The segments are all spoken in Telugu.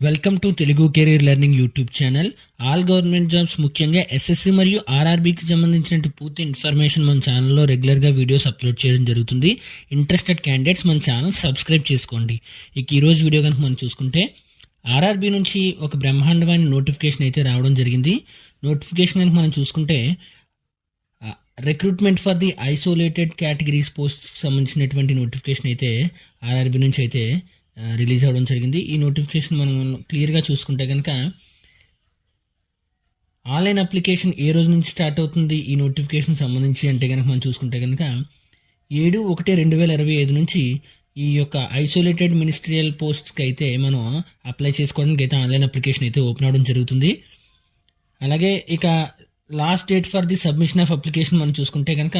Welcome to Telugu career learning YouTube channel. All government jobs ముఖ్యంగా ఎస్ఎస్సి మరియు ఆర్ఆర్బీకి సంబంధించిన పూర్తి ఇన్ఫర్మేషన్ మన ఛానల్లో రెగ్యులర్గా వీడియోస్ అప్లోడ్ చేయడం జరుగుతుంది. ఇంట్రెస్టెడ్ క్యాండిడేట్స్ మన ఛానల్ సబ్స్క్రైబ్ చేసుకోండి. ఇక ఈరోజు వీడియో కనుక మనం చూసుకుంటే ఆర్ఆర్బీ నుంచి ఒక బ్రహ్మాండమైన నోటిఫికేషన్ అయితే రావడం జరిగింది. నోటిఫికేషన్ కనుక మనం చూసుకుంటే recruitment for the isolated categories post సంబంధించినటువంటి నోటిఫికేషన్ అయితే ఆర్ఆర్బీ నుంచి అయితే రిలీజ్ అవ్వడం జరిగింది. ఈ నోటిఫికేషన్ మనం క్లియర్గా చూసుకుంటే కనుక ఆన్లైన్ అప్లికేషన్ ఏ రోజు నుంచి స్టార్ట్ అవుతుంది ఈ నోటిఫికేషన్ సంబంధించి అంటే కనుక మనం చూసుకుంటే కనుక 7/1/2025 నుంచి ఈ యొక్క ఐసోలేటెడ్ మినిస్ట్రియల్ పోస్ట్స్కి అయితే మనం అప్లై చేసుకోవడానికి అయితే ఆన్లైన్ అప్లికేషన్ అయితే ఓపెన్ అవ్వడం జరుగుతుంది. అలాగే ఇక last date for the submission of application మనం చూసుకుంటే కనుక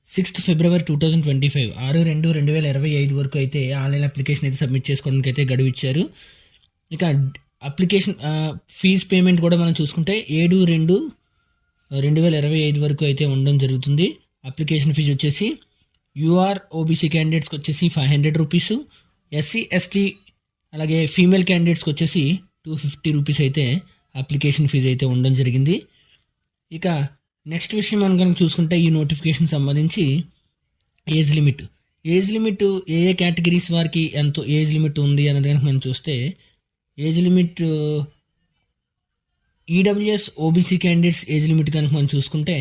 6th February 2025 6/2/2025 వరకు అయితే ఆన్లైన్ అప్లికేషన్ అయితే సబ్మిట్ చేసుకోవడానికి అయితే గడువు ఇచ్చారు. ఇక అప్లికేషన్ ఫీజ్ పేమెంట్ కూడా మనం చూసుకుంటే 7/2/2025 వరకు అయితే ఉండడం జరుగుతుంది. అప్లికేషన్ ఫీజు వచ్చేసి యూఆర్ ఓబీసీ క్యాండిడేట్స్కి వచ్చేసి 500 రూపీస్, ఎస్సీ ఎస్టీ అలాగే ఫీమేల్ క్యాండిడేట్స్కి వచ్చేసి 250 రూపీస్ అయితే అప్లికేషన్ ఫీజు అయితే ఉండడం జరిగింది. ఇక నెక్స్ట్ విషయం మనం కనుక చూసుకుంటే ఈ నోటిఫికేషన్ సంబంధించి ఏజ్ లిమిట్ ఏ ఏ కేటగిరీస్ వారికి ఎంతో ఏజ్ లిమిట్ ఉంది అన్నది కనుక మనం చూస్తే age limit EWS OBC candidates age limit కనుక మనం చూసుకుంటే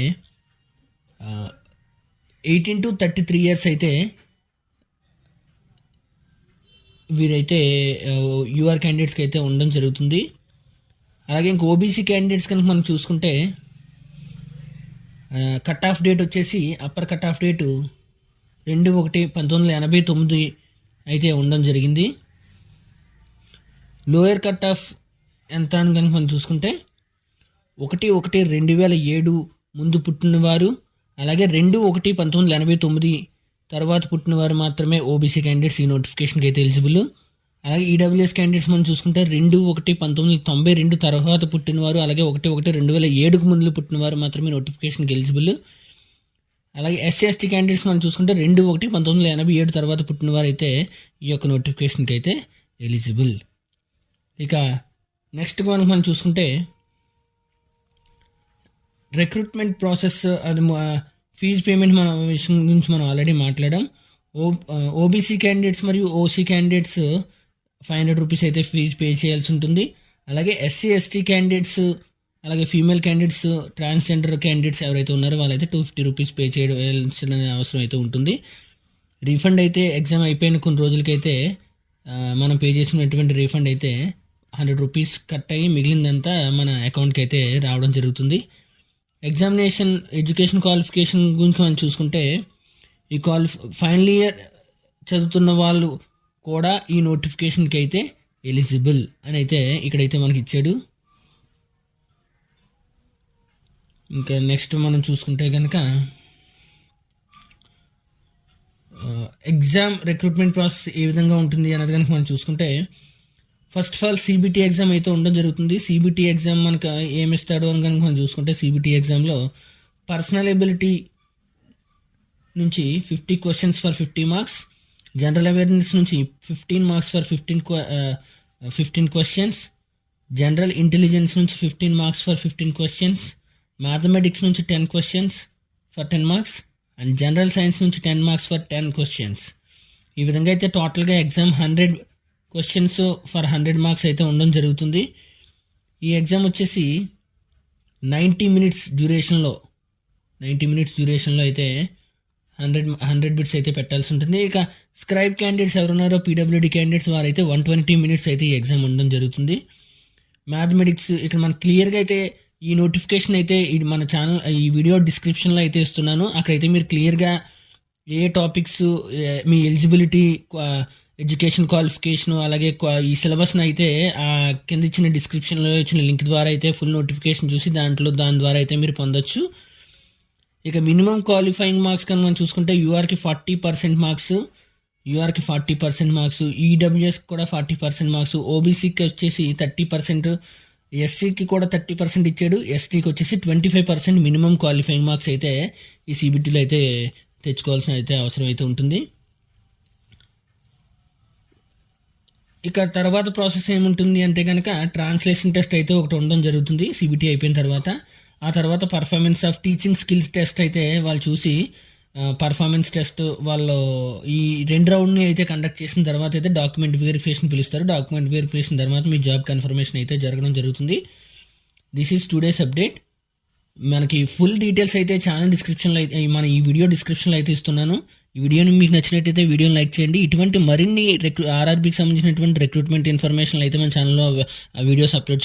18 to 33 ఇయర్స్ అయితే వీరైతే యూఆర్ క్యాండిడేట్స్కి అయితే ఉండడం జరుగుతుంది. అలాగే ఇంక ఓబీసీ క్యాండిడేట్స్ కనుక మనం చూసుకుంటే కట్ ఆఫ్ డేట్ వచ్చేసి అప్పర్ కట్ ఆఫ్ డేటు 2/1/1989 అయితే ఉండడం జరిగింది. లోయర్ కట్ ఆఫ్ ఎంత అని కనుక మనం చూసుకుంటే 1/1/2007 ముందు పుట్టినవారు అలాగే 2/1/1989 తర్వాత పుట్టినవారు మాత్రమే ఓబీసీ క్యాండిడేట్స్ ఈ నోటిఫికేషన్కి అయితే ఎలిజిబుల్. అలాగే ఈడబ్ల్యూఎస్ క్యాండిడేట్స్ మనం చూసుకుంటే 2/1/1992 తర్వాత పుట్టినవారు అలాగే 1/1/2007కు ముందు పుట్టినవారు మాత్రమే నోటిఫికేషన్కి ఎలిజిబుల్. అలాగే ఎస్సీ ఎస్టీ క్యాండిడేట్స్ మనం చూసుకుంటే 2/1/1987 తర్వాత పుట్టినవారు అయితే ఈ యొక్క నోటిఫికేషన్కి అయితే ఎలిజిబుల్. ఇక నెక్స్ట్ కనుక మనం చూసుకుంటే రిక్రూట్మెంట్ ప్రాసెస్ అది ఫీజు పేమెంట్ మన విషయం గురించి మనం ఆల్రెడీ మాట్లాడాం. ఓబీసీ క్యాండిడేట్స్ మరియు ఓసీ క్యాండిడేట్స్ 500 రూపీస్ అయితే ఫీజు పే చేయాల్సి ఉంటుంది. అలాగే ఎస్సీ ఎస్టీ క్యాండిడేట్స్ అలాగే ఫీమేల్ క్యాండిడేట్స్ ట్రాన్స్జెండర్ క్యాండిడేట్స్ ఎవరైతే ఉన్నారో వాళ్ళైతే 250 రూపీస్ పే చేయాల్సిన అవసరం అయితే ఉంటుంది. రీఫండ్ అయితే ఎగ్జామ్ అయిపోయిన కొన్ని రోజులకైతే మనం పే చేసినటువంటి రీఫండ్ అయితే 100 రూపీస్ కట్ అయ్యి మిగిలిందంతా మన అకౌంట్కి అయితే రావడం జరుగుతుంది. ఎగ్జామినేషన్ ఎడ్యుకేషన్ క్వాలిఫికేషన్ గురించి మనం చూసుకుంటే ఈ ఫైనల్ ఇయర్ చదువుతున్న వాళ్ళు కూడా ఈ నోటిఫికేషన్కి అయితే ఎలిజిబుల్ అని అయితే ఇక్కడైతే మనకి ఇచ్చాడు. ఇంకా నెక్స్ట్ మనం చూసుకుంటే కనుక ఎగ్జామ్ రిక్రూట్మెంట్ ప్రాసెస్ ఏ విధంగా ఉంటుంది అన్నది కనుక మనం చూసుకుంటే first of all CBT exam అయితే ఉండడం జరుగుతుంది. సిబిటీ ఎగ్జామ్ మనకు ఏమిస్తాడు అని కనుక మనం చూసుకుంటే సిబిటీ ఎగ్జామ్లో పర్సనల్ ఎబిలిటీ నుంచి 50 questions for 50 marks, general awareness నుంచి 15 marks for 15 questions, general intelligence నుంచి 15 మార్క్స్ ఫర్ 15 క్వశ్చన్స్, మ్యాథమెటిక్స్ నుంచి 10 questions for 10 marks and general science నుంచి 10 మార్క్స్ ఫర్ 10 క్వశ్చన్స్. ఈ విధంగా అయితే టోటల్గా ఎగ్జామ్ 100 క్వశ్చన్స్ ఫర్ 100 మార్క్స్ అయితే ఉండడం జరుగుతుంది. ఈ ఎగ్జామ్ వచ్చేసి 90 మినిట్స్ డ్యూరేషన్లో అయితే 100 బిట్స్ అయితే పెట్టాల్సి ఉంటుంది. ఇక స్క్రైబ్ క్యాండిడేట్స్ ఎవరున్నారో పీడబ్ల్యూడీ క్యాండిడేట్స్ వారైతే 120 మినిట్స్ అయితే ఈ ఎగ్జామ్ ఉండడం జరుగుతుంది. మ్యాథమెటిక్స్ ఇక్కడ మనకు క్లియర్గా అయితే ఈ నోటిఫికేషన్ అయితే మన ఛానల్ ఈ వీడియో డిస్క్రిప్షన్లో అయితే ఇస్తున్నాను. అక్కడైతే మీరు క్లియర్గా ఏ టాపిక్స్ మీ ఎలిజిబిలిటీ ఎడ్యుకేషన్ క్వాలిఫికేషన్ అలాగే ఈ సిలబస్ని అయితే కింద ఇచ్చిన డిస్క్రిప్షన్లో ఇచ్చిన లింక్ ద్వారా అయితే ఫుల్ నోటిఫికేషన్ చూసి దాని ద్వారా అయితే మీరు పొందొచ్చు. ఇక మినిమం క్వాలిఫైయింగ్ మార్క్స్ కనుక మనం చూసుకుంటే యూఆర్కి 40% మార్క్స్, ఈడబ్ల్యూఎస్ కూడా 40% మార్క్స్, ఓబీసీకి వచ్చేసి 30%, ఎస్సీకి కూడా 30% ఇచ్చాడు, ఎస్టీకి వచ్చేసి 25% మినిమం క్వాలిఫైయింగ్ మార్క్స్ అయితే ఈ సిబిటీలో అయితే తెచ్చుకోవాల్సిన అయితే అవసరం అయితే ఉంటుంది. ఇక తర్వాత ప్రాసెస్ ఏముంటుంది అంటే కనుక ట్రాన్స్లేషన్ టెస్ట్ అయితే ఒకటి ఉండడం జరుగుతుంది సిబిటీ అయిపోయిన తర్వాత. ఆ తర్వాత performance of teaching skills test అయితే వాళ్ళు చూసి పర్ఫార్మెన్స్ టెస్ట్ వాళ్ళు ఈ 2 రౌండ్ని అయితే కండక్ట్ చేసిన తర్వాత అయితే డాక్యుమెంట్ వెరిఫికేషన్ పిలుస్తారు. డాక్యుమెంట్ వెరిఫికేషన్ తర్వాత మీ జాబ్ కన్ఫర్మేషన్ అయితే జరగడం జరుగుతుంది. This is today's update. మనకి ఫుల్ డీటెయిల్స్ అయితే ఛానల్ డిస్క్రిప్షన్లో అయితే మన ఈ వీడియో డిస్క్రిప్షన్లో అయితే ఇస్తున్నాను. ఈ వీడియోని మీకు నచ్చినట్టయితే వీడియోని లైక్ చేయండి. ఇటువంటి మరిన్ని ఆర్ఆర్బీకి సంబంధించినటువంటి రిక్రూట్మెంట్ ఇన్ఫర్మేషన్ అయితే మన ఛానల్లో వీడియోస్ అప్లోడ్ చేయడం